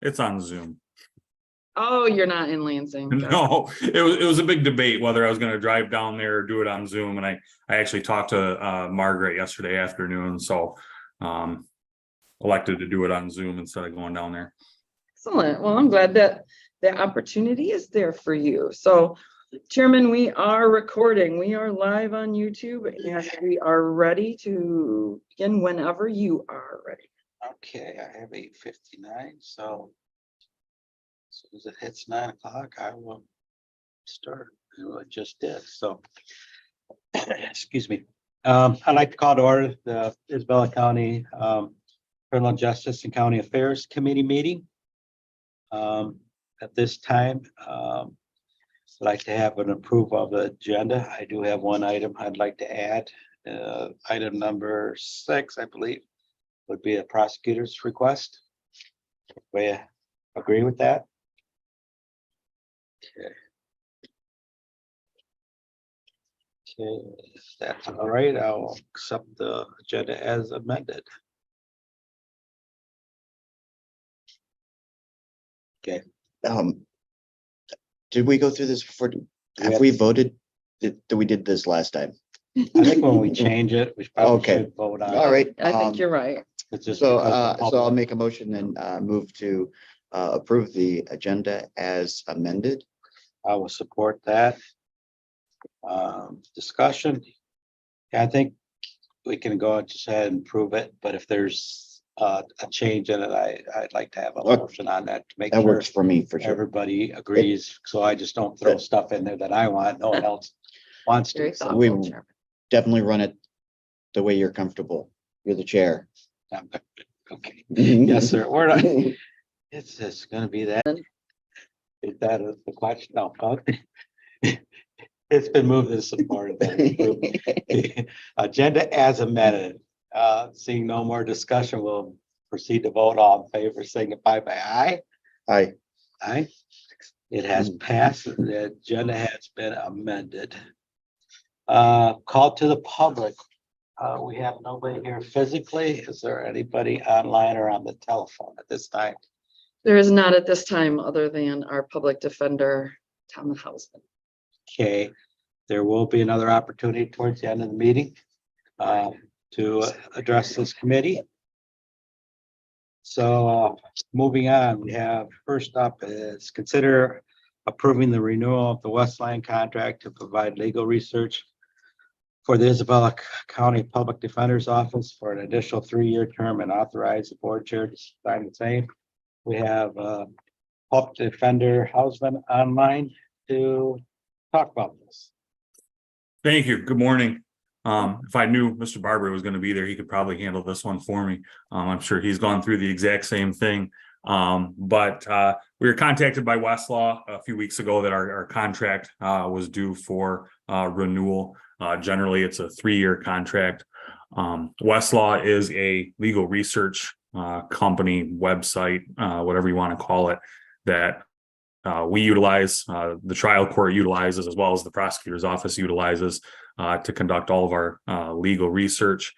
It's on Zoom. Oh, you're not in Lansing. Got it. No, it was a big debate whether I was going to drive down there or do it on Zoom. And I actually talked to Margaret yesterday afternoon. So elected to do it on Zoom instead of going down there. Excellent. Well, I'm glad that the opportunity is there for you. So, Chairman, we are recording. We are live on YouTube and we are ready to begin whenever you are ready. Okay, I have 8:59, so as soon as it hits 9 o'clock, I will start. I just did, so. Excuse me. I'd like to call to order the Isabella County Criminal Justice and County Affairs Committee meeting. At this time, I'd like to have an approval of the agenda. I do have one item I'd like to add. Item number 6, I believe, would be a prosecutor's request. We agree with that? Okay. Okay, if that's all right, I'll accept the agenda as amended. Okay. Did we go through this before? Have Yes. we voted? We did this last time. I think when we change it, we probably Okay. should vote on it. All right. I think you're right. It's just So, because the so I'll public- make a motion and move to approve the agenda as amended. I will support that. Discussion. Yeah, I think we can go and just ahead and prove it, but if there's a change in it, I'd like to have a Okay. motion on that to make That sure works for me for sure. everybody agrees, so I just don't throw stuff in there that I want, no one else wants Very to. So, We- thoughtful, Chairman. Definitely run it the way you're comfortable. You're the chair. okay, yes, sir, we're not, it's just gonna be that. Is that the question? No. It's been moved and supported. that we approve the agenda as amended. Seeing no more discussion, we'll proceed to vote. All in favor, signify by aye. Aye. Aye. It has passed. The agenda has been amended. Call to the public. We have nobody here physically. Is there anybody online or on the telephone at this time? There is not at this time other than our public defender, Tom Hausman. Okay, there will be another opportunity towards the end of the meeting to address this committee. So moving on, we have first up is consider approving the renewal of the Westline contract to provide legal research for the Isabella County Public Defender's Office for an additional 3-year term and authorize the board chair to sign the same. We have Public Defender Hausman online to talk about this. Thank you. Good morning. If I knew Mr. Barber was going to be there, he could probably handle this one for me. I'm sure he's gone through the exact same thing. But we were contacted by Westlaw a few weeks ago that our contract was due for renewal. Generally, it's a 3-year contract. Westlaw is a legal research company, website, whatever you want to call it, that we utilize, the trial court utilizes, as well as the prosecutor's office utilizes to conduct all of our legal research.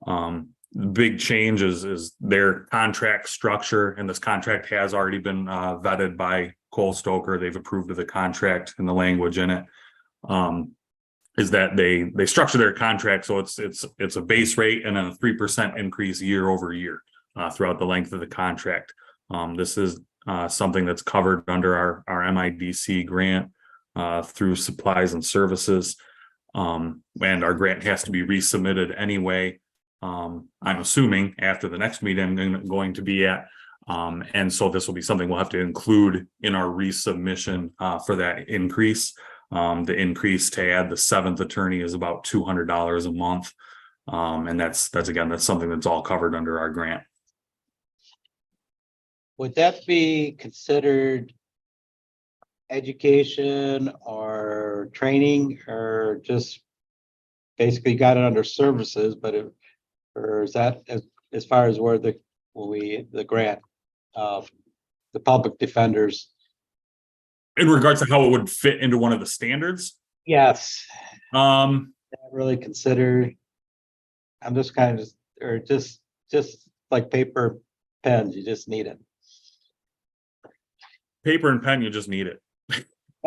The big change is their contract structure, and this contract has already been vetted by Cole Stoker. They've approved of the contract and the language in it. Is that they structure their contract so it's a base rate and then a 3% increase year over year throughout the length of the contract. This is something that's covered under our MIDC grant through supplies and services. And our grant has to be resubmitted anyway. I'm assuming after the next meeting I'm going to be at. And so this will be something we'll have to include in our resubmission for that increase. The increase to add the 7th attorney is about $200 a month. And that's something that's all covered under our grant. Would that be considered education or training, or just basically got it under services, but or is that as far as where the grant of the public defenders? In regards to how it would fit into one of the standards, Yes, um, not really considered. I'm just kind of, or just like paper pens, you just need it. Paper and pen, you just need it.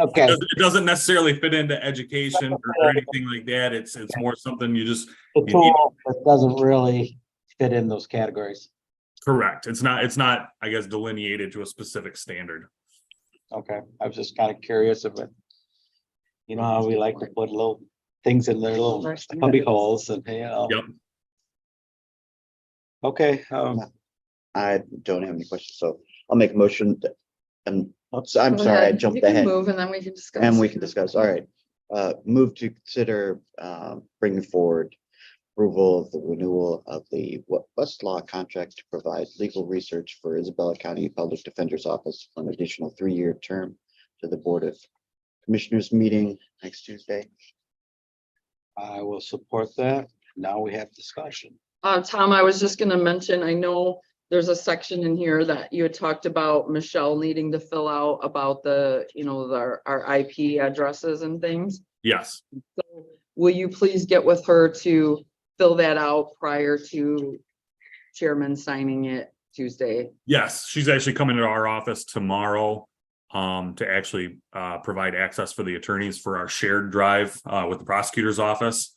Okay, It doesn't necessarily fit into education or anything like that. It's more something you just, the you need. tool that doesn't really fit in those categories. Correct. It's not, I guess, delineated to a specific standard. Okay, I was just kind of curious of it. You know how we like to put little things in their little cubby holes and, you know. Yep. Okay, I don't have any questions, so I'll make a motion. And oops, I'm Go sorry, I ahead. jumped You can ahead. Move and then we can discuss. And we can discuss, all right. Move to consider bringing forward approval of the renewal of the Westlaw contract to provide legal research for Isabella County Public Defender's Office for an additional 3-year term to the Board of Commissioners meeting next Tuesday. I will support that. Now we have discussion. Tom, I was just gonna mention, I know there's a section in here that you had talked about Michelle needing to fill out about the, you know, our IP addresses and things. Yes. So will you please get with her to fill that out prior to chairman signing it Tuesday? Yes, she's actually coming to our office tomorrow to actually provide access for the attorneys for our shared drive with the prosecutor's office.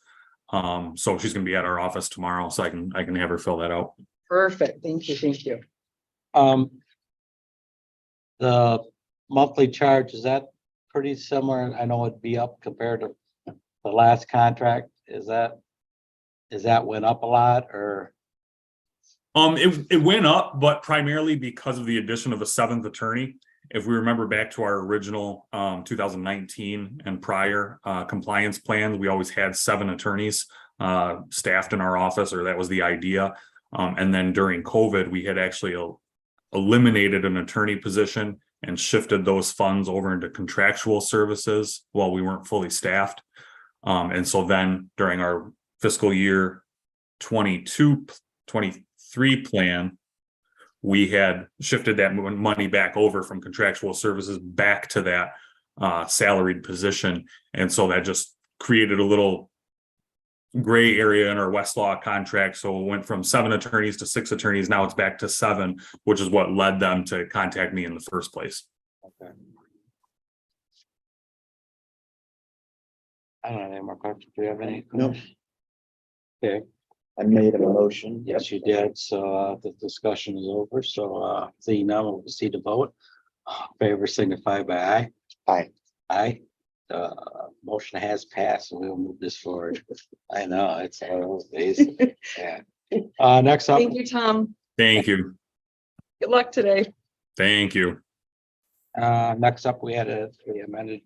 So she's gonna be at our office tomorrow, so I can have her fill that out. Perfect. Thank you. Thank you. The monthly charge, is that pretty similar? I know it'd be up compared to the last contract. Is that went up a lot or? It went up, but primarily because of the addition of a 7th attorney. If we remember back to our original 2019 and prior compliance plans, we always had 7 attorneys staffed in our office, or that was the idea. And then during COVID, we had actually eliminated an attorney position and shifted those funds over into contractual services while we weren't fully staffed. And so then during our fiscal year 22-23 plan, we had shifted that money back over from contractual services back to that salaried position. And so that just created a little gray area in our Westlaw contract. So it went from 7 attorneys to 6 attorneys. Now it's back to 7, which is what led them to contact me in the first place. Okay. I don't have any more questions. Do you have any? No. Okay, I made a motion. yes, you did. So the discussion is over. So seeing none, we'll proceed to vote. Favor signify by aye. Aye. Aye. The motion has passed and we'll move this forward. I know, it's one of those days. Yeah. Next up, Thank you, Tom. Thank you. Good luck today. Thank you. next up, we had the amended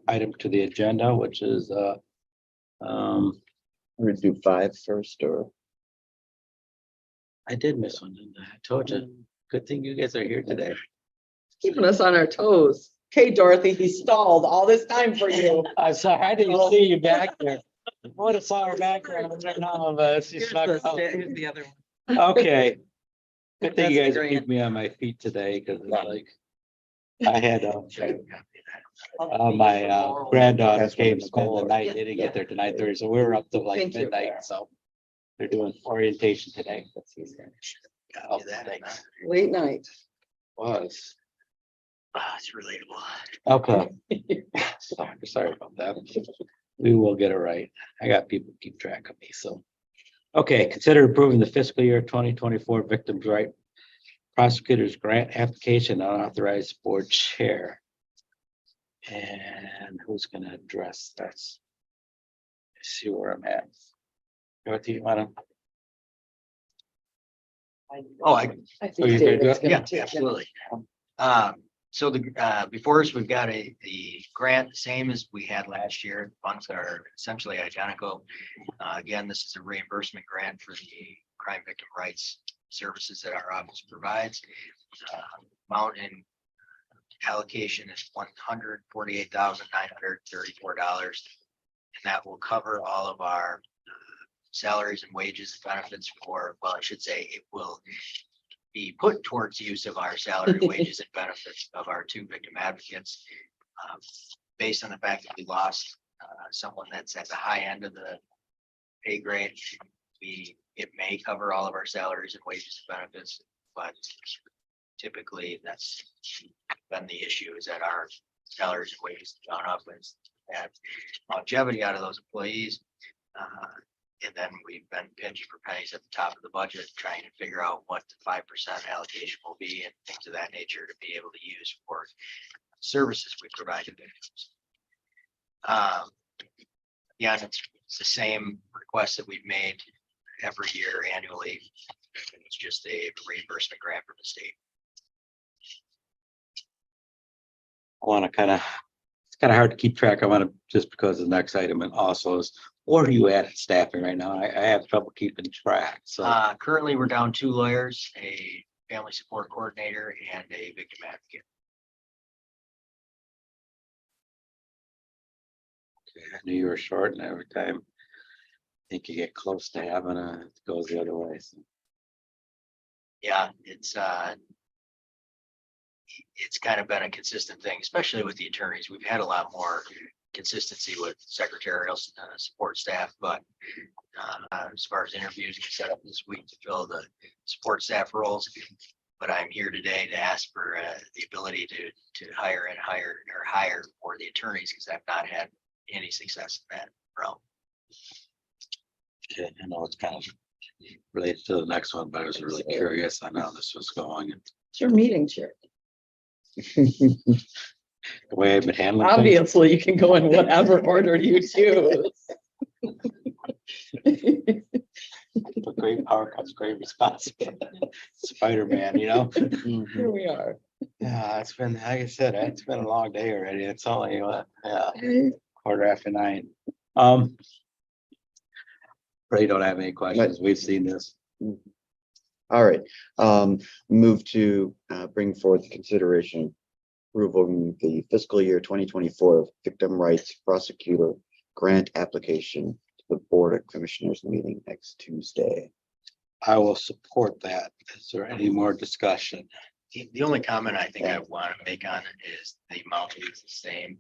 item to the agenda, which is We're gonna do 5 first, or I did miss one, didn't I? I told you. Good thing you guys are here today. Keeping us on our toes. Okay, Dorothy, he stalled all this time for you. I'm sorry, I didn't see you back there. I would have saw her back there. I was like, no, but she Here's snuck out. here's the other one. Okay. Good thing you That's guys great. keep me on my feet today, because it's like, I had my granddaughter That's came what to it's spend the called. night, they didn't get there to 9:30, so we were up to like Thank you. midnight, so. They're doing orientation today. Oh, thanks. Late night. Was. It's relatable. Okay. Sorry about that. We will get it right. I got people who keep track of me, so. Okay, consider approving the fiscal year 2024 Victims' Right Prosecutors Grant Application, unauthorized board chair. And who's gonna address this? See where I'm at. Dorothy, you wanna? Oh, I Oh, think you're David's good? gonna yeah, take it. absolutely. So before us, we've got the grant, same as we had last year. Funds are essentially identical. Again, this is a reimbursement grant for the crime victim rights services that our office provides. Amount in allocation is $148,934. And that will cover all of our salaries and wages, benefits for, well, I should say it will be put towards use of our salary, wages, and benefits of our 2 victim advocates. Based on the fact that we lost someone that's at the high end of the pay grade, it may cover all of our salaries and wages and benefits, but typically that's been the issue, is that our salaries and wages have gone up and had longevity out of those employees. And then we've been pinching for pennies at the top of the budget, trying to figure out what the 5% allocation will be and things of that nature to be able to use for services we provide to victims. Yeah, it's the same request that we've made every year annually. It's just a reimbursement grant from the state. I want to it's kind of hard to keep track. I want to, just because the next item and also is, where are you at staffing right now? I have trouble keeping track, so. Currently, we're down 2 lawyers, a family support coordinator, and a victim advocate. I knew you were short, and every time I think you get close to having it goes the other way. So. Yeah, it's kind of been a consistent thing, especially with the attorneys. We've had a lot more consistency with secretarial support staff, but as far as interviews get set up this week to fill the support staff roles. But I'm here today to ask for the ability to hire for the attorneys, because I've not had any success in that realm. Okay, I know it's kind of related to the next one, but I was really curious on how this was going. It's your meeting, Chair. The way I've been handling things. Obviously, you can go in whatever order you choose. With great power comes great responsibility. Spider-Man, you know? Here we are. Yeah, it's been, like I said, it's been a long day already. It's only, yeah, 9:15. Ray, don't have any questions. We've seen this. All right, move to bring forth the consideration approval of the fiscal year 2024 victim rights prosecutor grant application to the Board of Commissioners meeting next Tuesday. I will support that. Is there any more discussion? The only comment I think I want to make on it is the amount is the same.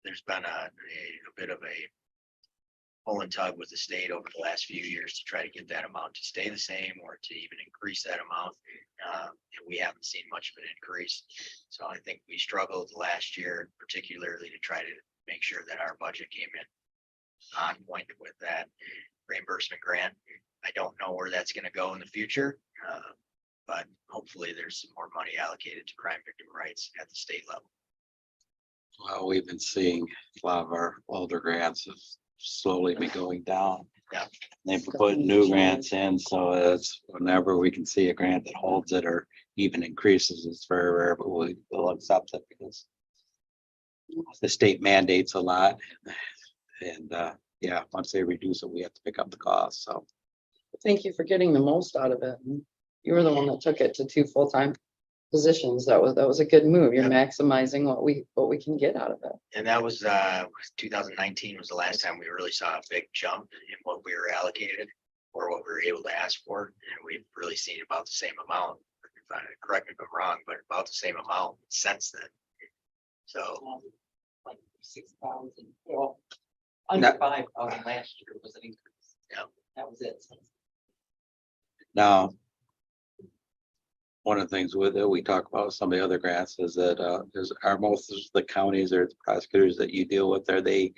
There's been a bit of a pull and tug with the state over the last few years to try to get that amount to stay the same or to even increase that amount. And we haven't seen much of an increase. So I think we struggled last year, particularly to try to make sure that our budget came in on point with that reimbursement grant. I don't know where that's going to go in the future, but hopefully there's some more money allocated to crime victim rights at the state level. Well, we've been seeing a lot of our older grants have slowly been going down. Yeah. They've put new grants in, so it's whenever we can see a grant that holds it or even increases, it's very rare, but we'll accept it because the state mandates a lot. And yeah, once they reduce it, we have to pick up the cost. So Thank you for getting the most out of it. You were the one that took it to 2 full-time positions. That was a good move. You're maximizing what we can get out of it. And that was 2019 was the last time we really saw a big jump in what we were allocated or what we were able to ask for. And we've really seen about the same amount. Correct me if I'm wrong, but about the same amount since then. So like 6,000, well, under 5,000 last year was an increase. Yeah. That was it. now, one of the things with it, we talk about some of the other grants is that are most of the counties or the prosecutors that you deal with, are they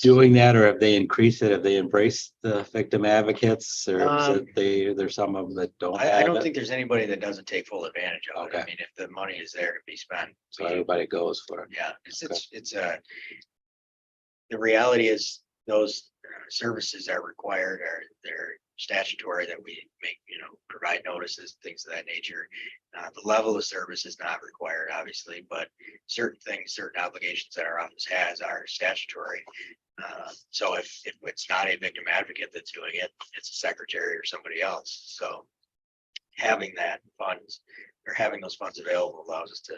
doing that, or have they increased it? Have they embraced the victim advocates, or is it there's some of them that don't I have don't it? think there's anybody that doesn't take full advantage of it. I Okay. mean, if the money is there to be spent. So everybody goes for it. Yeah, the reality is those services are required, or they're statutory that we make, provide notices, things of that nature. The level of service is not required, obviously, but certain things, certain obligations that our office has are statutory. So if it's not a victim advocate that's doing it, it's a secretary or somebody else. So having that funds or having those funds available allows us to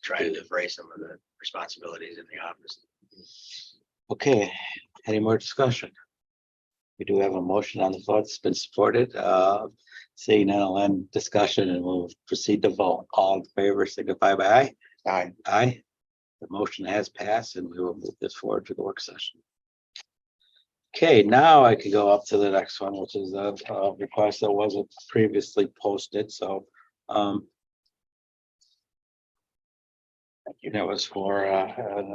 try to defray some of the responsibilities in the office. Okay, any more discussion? We do have a motion on the floor. It's been supported. Seeing none, I'll end discussion and we'll proceed to vote. All in favor, signify by aye. Aye. Aye. The motion has passed and we will move this forward to the work session. Okay, now I can go up to the next one, which is a request that wasn't previously posted, so. That was for an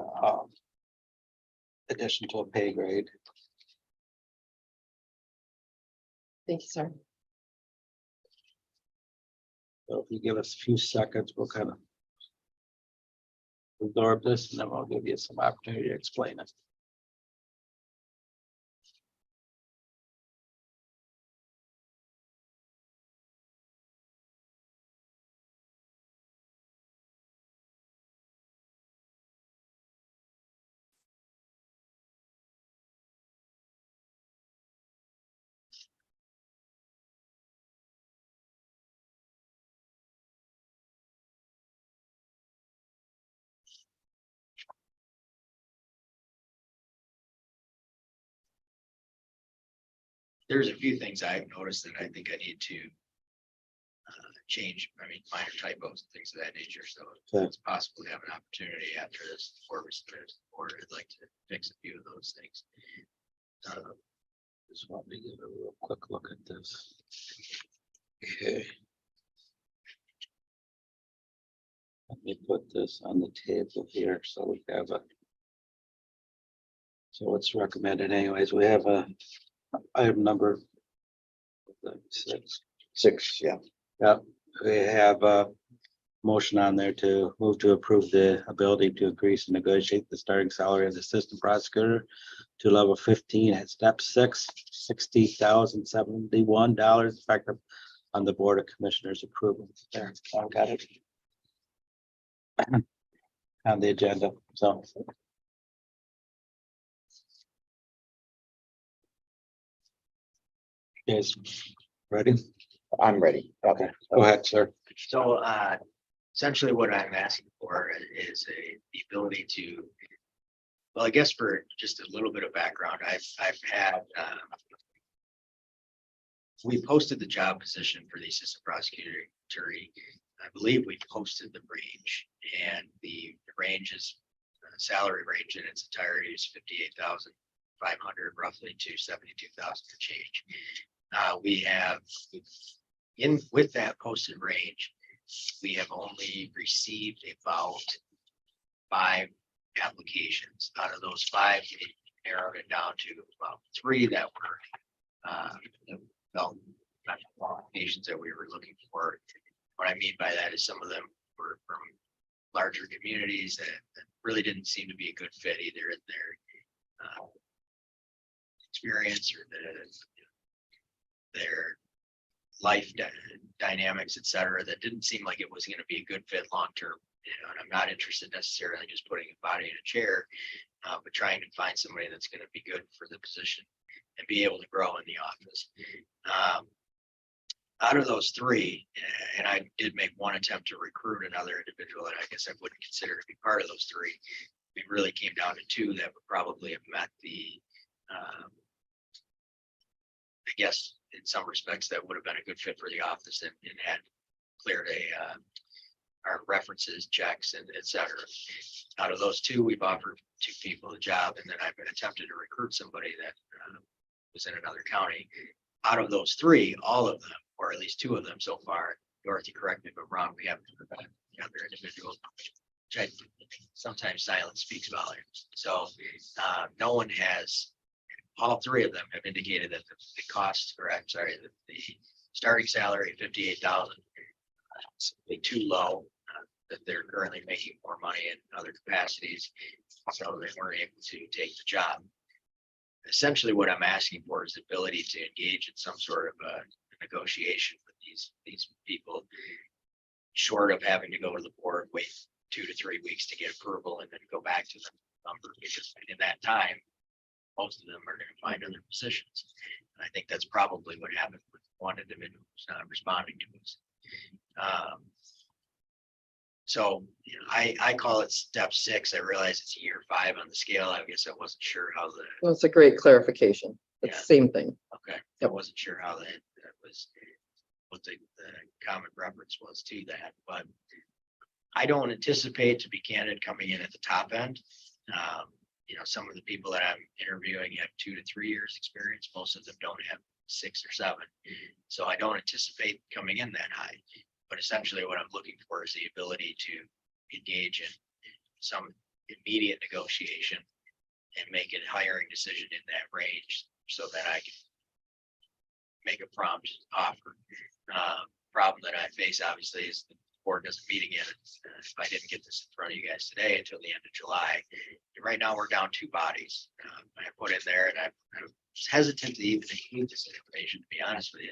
addition to a pay grade. Thank you, sir. So if you give us a few seconds, we'll kind of absorb this and then we'll give you some opportunity to explain it. There's a few things I've noticed that I think I need to change, minor typos and things of that nature, so Okay. it's possible to have an opportunity after this, or I'd like to fix a few of those things. Just want me to give a real quick look at this. Okay. Let me put this on the table here so we have a. So what's recommended anyways, we have a item number 6. 6, yeah. Yep, we have a motion on there to move to approve the ability to increase and negotiate the starting salary of the assistant prosecutor to level 15 at step 6, $60,071 effective on the Board of Commissioners approval. There, I got it. On the agenda, so. Yes, ready? I'm ready. Okay, go ahead, sir. So essentially what I'm asking for is the ability to, well, I guess for just a little bit of background, I've had we posted the job position for the assistant prosecutor. I believe we posted the range, and the range is salary range in its entirety is 58,500 roughly to 72,000 to change. We have with that posted range, we have only received about 5 applications. Out of those 5, we narrowed it down to about 3 that were qualifications that we were looking for. What I mean by that is some of them were from larger communities that really didn't seem to be a good fit either in their experience or their life dynamics, et cetera, that didn't seem like it was going to be a good fit long term. And I'm not interested necessarily in just putting a body in a chair, but trying to find somebody that's going to be good for the position and be able to grow in the office. Out of those 3, and I did make one attempt to recruit another individual that I guess I wouldn't consider to be part of those 3. We really came down to 2 that would probably have met the, I guess, in some respects, that would have been a good fit for the office and had cleared our references, checks, and et cetera. Out of those 2, we've offered 2 people the job, and then I've been attempted to recruit somebody that was in another county. Out of those 3, all of them, or at least 2 of them so far, Dorothy, correct me if I'm wrong, we haven't heard about the other individuals, which I sometimes silence speaks volumes. So no one has, all 3 of them have indicated that the cost, or I'm sorry, the starting salary of 58,000 is too low, that they're currently making more money in other capacities, so they weren't able to take the job. Essentially, what I'm asking for is the ability to engage in some sort of a negotiation with these people, short of having to go to the board, wait 2 to 3 weeks to get approval, and then go back to the number. Because in that time, most of them are going to find other positions. And I think that's probably what happened with one individual who's not responding to us. So I call it step 6. I realize it's year 5 on the scale. I guess I wasn't sure how the, Well, it's a great clarification. It's Yeah. the same thing. okay, I wasn't sure how that was, what the common reference was to that, but I don't anticipate, to be candid, coming in at the top end. some of the people that I'm interviewing have 2 to 3 years experience. Most of them don't have 6 or 7. So I don't anticipate coming in that high. But essentially what I'm looking for is the ability to engage in some immediate negotiation and make a hiring decision in that range so that I can make a prompt offer. Problem that I face obviously is the board doesn't meet again. If I didn't get this in front of you guys today until the end of July. And right now we're down 2 bodies. I put in there and I'm hesitant to even include this information, to be honest with you.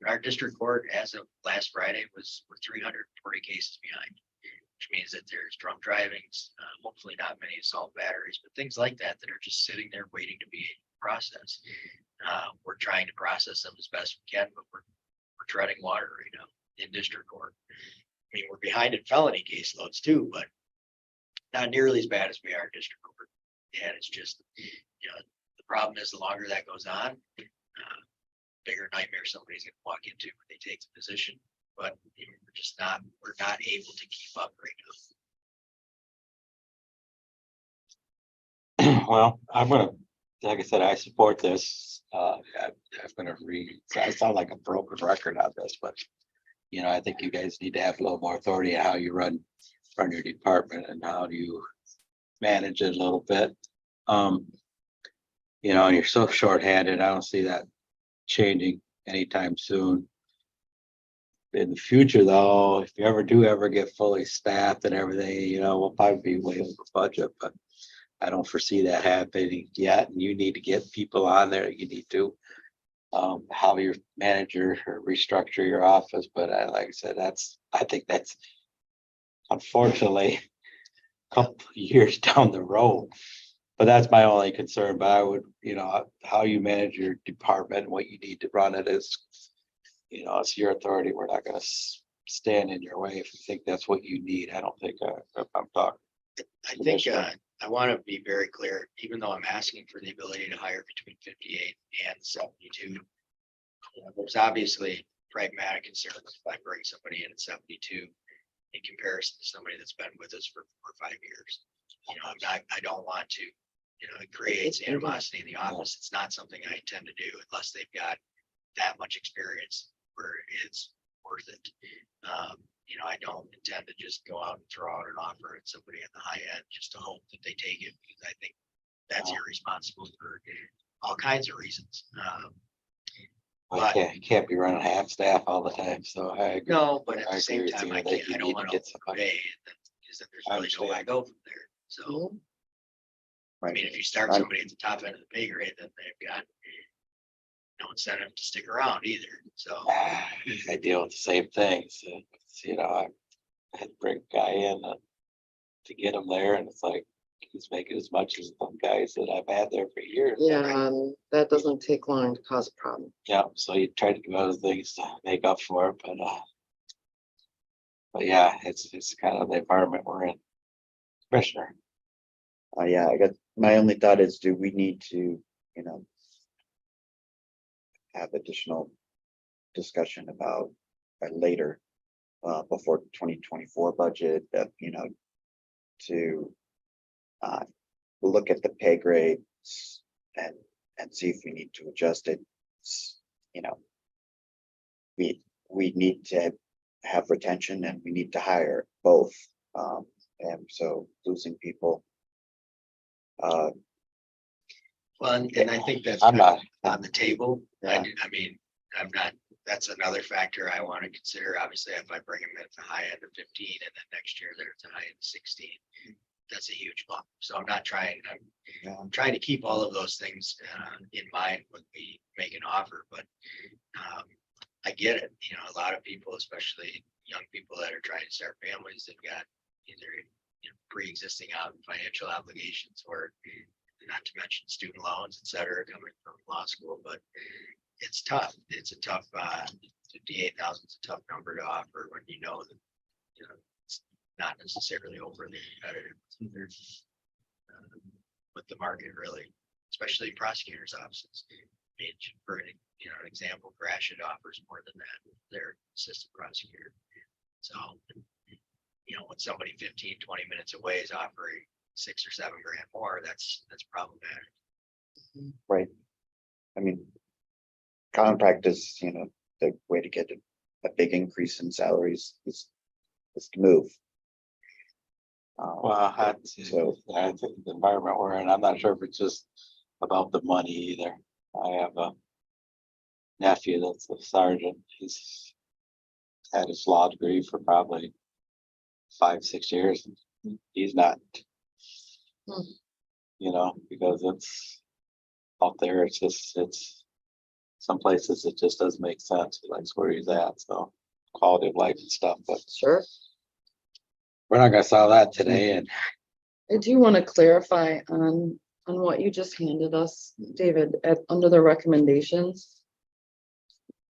Our district court as of last Friday we're 340 cases behind, which means that there's drunk drivings, hopefully not many assault batteries, but things like that that are just sitting there waiting to be processed. We're trying to process them as best we can, but we're treading water right now in district court. I mean, we're behind in felony caseloads too, but not nearly as bad as we are in district court. And it's just, the problem is the longer that goes on, bigger nightmare somebody's gonna walk into when they take the position. But we're not able to keep up right now. Well, I'm gonna, like I said, I support this. I'm gonna read, I sound like a broken record on this, but I think you guys need to have a little more authority on how you run your department and how do you manage it a little bit. And you're so shorthanded. I don't see that changing anytime soon. In the future, though, if you ever get fully staffed and everything, we'll probably be way over budget, but I don't foresee that happening yet. And you need to get people on there. You need to how your manager or restructure your office. But like I said, I think that's unfortunately a couple of years down the road. But that's my only concern. But I would, how you manage your department, what you need to run it is, it's your authority. We're not going to stand in your way if you think that's what you need. I don't think if I'm talking. I think I want to be very clear, even though I'm asking for the ability to hire between 58 and 72. There's obviously pragmatic concerns if I bring somebody in at 72 in comparison to somebody that's been with us for 4 or 5 years. I don't want to, it creates animosity in the office. It's not something I intend to do unless they've got that much experience where it's worth it. I don't intend to just go out and throw out an offer at somebody at the high end just to hope that they take it, because I think that's irresponsible for all kinds of reasons. But You can't be running half staff all the time. So I agree. no, but at I the same agree with time, you I that can't, you I don't need to want to get somebody. overpay, because then there's I really nowhere I understand. go from there. So, I Right. mean, if you start I'm- somebody at the top end of the pay grade, then they've got no incentive to stick around either. So, I deal with the same things. I had to bring a guy in to get him there, and it's like he's making as much as some guys that I've had there for years. Yeah, that doesn't take long to cause a problem. Yeah, so you try to do other things to make up for it, but yeah, it's kind of the environment we're in. Commissioner, Yeah, I guess my only thought is, do we need to, have additional discussion about later, before 2024 budget, to look at the pay grades and see if we need to adjust it. We need to have retention and we need to hire both. And so losing people. well, and I think that's I'm not. on the table. Yeah. I mean, I'm not, that's another factor I want to consider. Obviously, if I bring them at the high end of 15 and then next year they're at the high end of 16, that's a huge bump. So I'm trying to keep all of those things in mind when we make an offer, but I get it. A lot of people, especially young people that are trying to start families, they've got either pre-existing financial obligations, or not to mention student loans, et cetera, coming from law school. But it's tough. It's a tough 58,000 is a tough number to offer when that it's not necessarily overly competitive either, with the market, really, especially prosecutors' offices. I mean, for an example, Gratiot offers more than that. Their assistant prosecutor. So, when somebody 15, 20 minutes away is offering $6 or $7 grand more, that's problematic. Right. I mean, contract is, the way to get a big increase in salaries is to move. Well, So, I think the environment we're in, I'm not sure if it's just about the money either. I have a nephew that's a sergeant. He's had his law degree for probably 5-6 years. He's not. Hmm. Because it's out there, it's some places it just doesn't make sense. He likes where he's at, so quality of life and stuff, but Sure. we're not gonna solve that today. And I do want to clarify on what you just handed us, David, under the recommendations.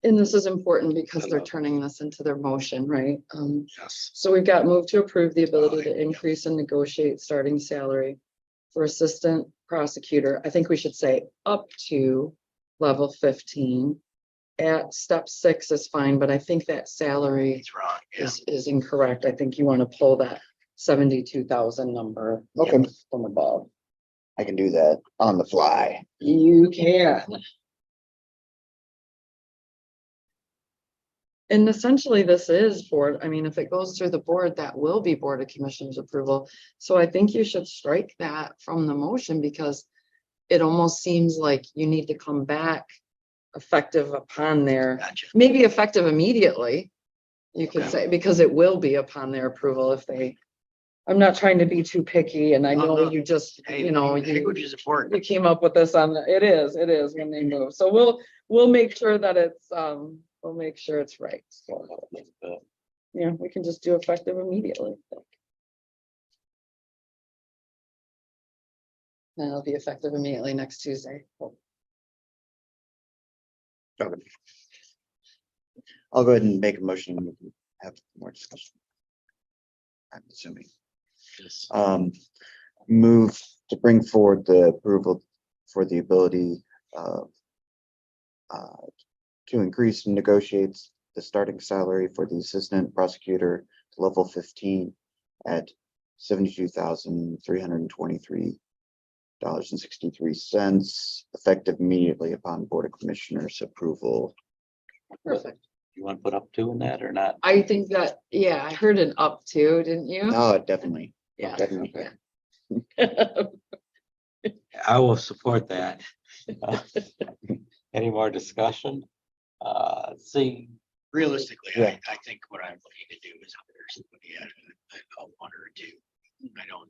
And this is important because they're turning this into their motion, right? yes, So we've got move to approve the ability to increase and negotiate starting salary for assistant prosecutor. I think we should say up to level 15. At step 6 is fine, but I think that salary It's wrong. Yeah. is incorrect. I think you want to pull that 72,000 number Okay. from above. I can do that on the fly. You can. And essentially, this is board, I mean, if it goes through the board, that will be Board of Commissioners approval. So I think you should strike that from the motion because it almost seems like you need to come back effective upon their, Gotcha. maybe effective immediately. You could Okay. say, because it will be upon their approval if they, I'm not trying to be too picky and I know no. you just, Hey, you know, language is important. we came up with this it is when they move. So we'll make sure that it's, we'll make sure it's right. So, yeah, we can just do effective immediately. And it'll be effective immediately next Tuesday. Okay. I'll go ahead and make a motion and we can have more discussion. I'm assuming. yes. Move to bring forward the approval for the ability to increase and negotiate the starting salary for the assistant prosecutor to level 15 at $72,323.63, effective immediately upon Board of Commissioners approval. Perfect. You want to put up 2 in that or not? I think that, yeah, I heard an up to, didn't you? Oh, definitely. Yeah. Definitely. I will support that. Any more discussion? See, Realistically, Yeah. I think what I'm looking to do is hire somebody at a 1 or 2. I don't,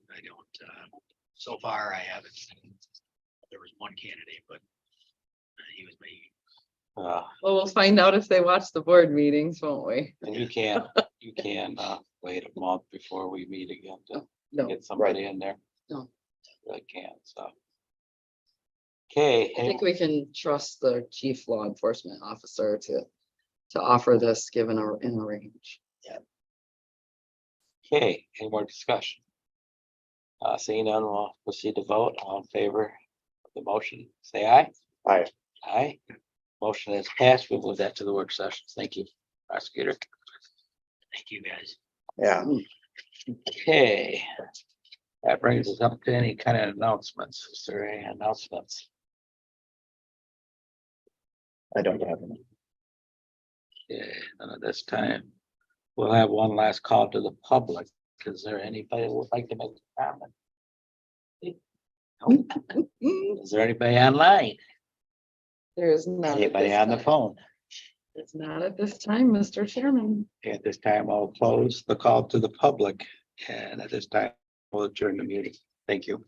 so far I haven't, there was one candidate, but he was maybe, Well, we'll find out if they watch the board meetings, won't we? and you can wait a month before we meet again to No, get somebody in there. No. Really can't, so. Okay, I think we can trust the chief law enforcement officer to offer this given in a range. okay, any more discussion? Seeing none, we'll proceed to vote. All in favor of the motion, say aye. Aye. Aye. Motion is passed. We'll move that to the work sessions. Thank you, prosecutor. thank you guys. Yeah. Okay. That brings us up to any kind of announcements. Is there any announcements? I don't have any. Yeah, none at this time. We'll have one last call to the public. Is there anybody who would like to make a comment? No? Is there anybody online? There's not. Anybody on the phone? It's not at this time, Mr. Chairman. At this time, I'll close the call to the public, and at this time, we'll adjourn the meeting. Thank you.